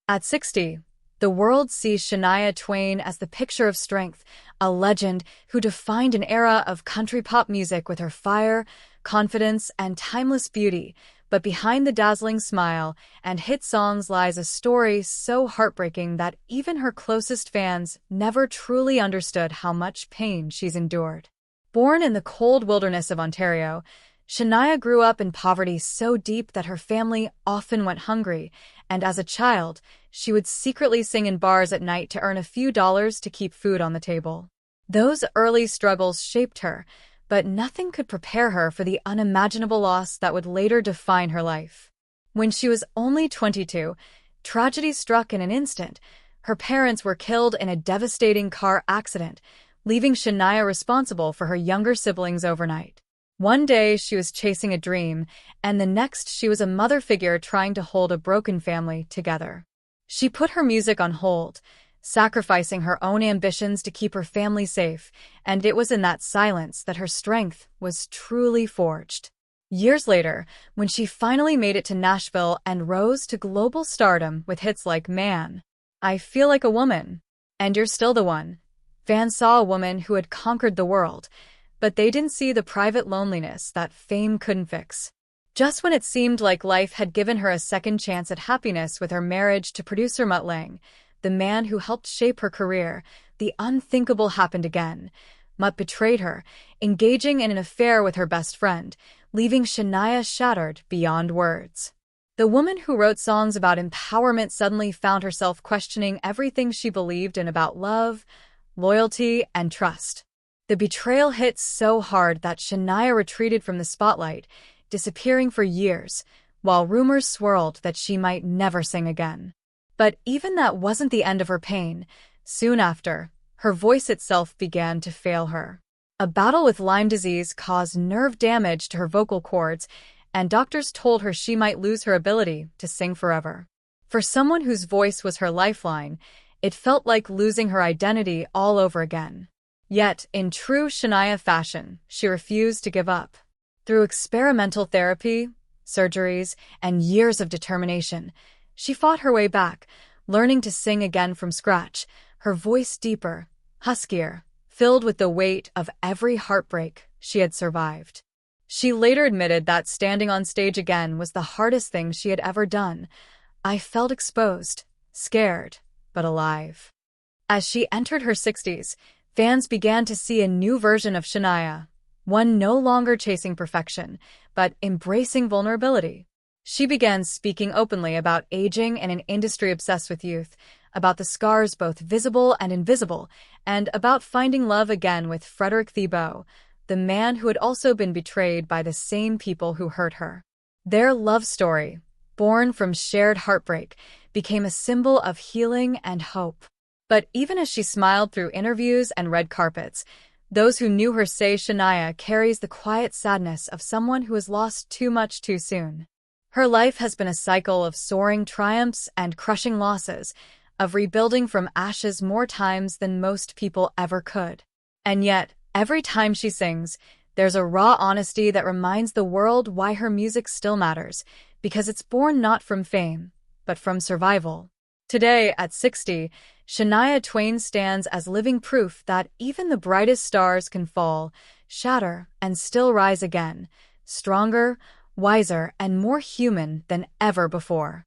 At 60, the world sees Shania Twain as the picture of strength, a legend who defined an era of country pop music with her fire, confidence, and timeless beauty. But behind the dazzling smile and hit songs lies a story so heartbreaking that even her closest fans never truly understood how much pain she's endured. Born in the cold wilderness of Ontario, Shania grew up in poverty so deep that her family often went hungry, and as a child, she would secretly sing in bars at night to earn a few dollars to keep food on the table. Those early struggles shaped her, but nothing could prepare her for the unimaginable loss that would later define her life. When she was only 22, tragedy struck in an instant. Her parents were killed in a devastating car accident, leaving Shania responsible for her younger siblings overnight. One day she was chasing a dream, and the next she was a mother figure trying to hold a broken family together. She put her music on hold, sacrificing her own ambitions to keep her family safe, and it was in that silence that her strength was truly forged. Years later, when she finally made it to Nashville and rose to global stardom with hits like Man, I Feel Like a Woman, and You're Still the One, fans saw a woman who had conquered the world, but they didn't see the private loneliness that fame couldn't fix. Just when it seemed like life had given her a second chance at happiness with her marriage to producer Mutt Lange, the man who helped shape her career, the unthinkable happened again. Mutt betrayed her, engaging in an affair with her best friend, leaving Shania shattered beyond words. The woman who wrote songs about empowerment suddenly found herself questioning everything she believed in about love, loyalty, and trust. The betrayal hit so hard that Shania retreated from the spotlight, disappearing for years, while rumors swirled that she might never sing again. But even that wasn't the end of her pain. Soon after, her voice itself began to fail her. A battle with Lyme disease caused nerve damage to her vocal cords, and doctors told her she might lose her ability to sing forever. For someone whose voice was her lifeline, it felt like losing her identity all over again. Yet, in true Shania fashion, she refused to give up. Through experimental therapy, surgeries, and years of determination, she fought her way back, learning to sing again from scratch, her voice deeper, huskier, filled with the weight of every heartbreak she had survived. She later admitted that standing on stage again was the hardest thing she had ever done. I felt exposed, scared, but alive. As she entered her 60s, fans began to see a new version of Shania, one no longer chasing perfection, but embracing vulnerability. She began speaking openly about aging in an industry obsessed with youth, about the scars both visible and invisible, and about finding love again with Frederick Thibault, the man who had also been betrayed by the same people who hurt her. Their love story, born from shared heartbreak, became a symbol of healing and hope. But even as she smiled through interviews and red carpets, those who knew her say Shania carries the quiet sadness of someone who has lost too much too soon. Her life has been a cycle of soaring triumphs and crushing losses, of rebuilding from ashes more times than most people ever could. And yet, every time she sings, there's a raw honesty that reminds the world why her music still matters, because it's born not from fame, but from survival. Today, at 60, Shania Twain stands as living proof that even the brightest stars can fall, shatter, and still rise again, stronger, wiser, and more human than ever before.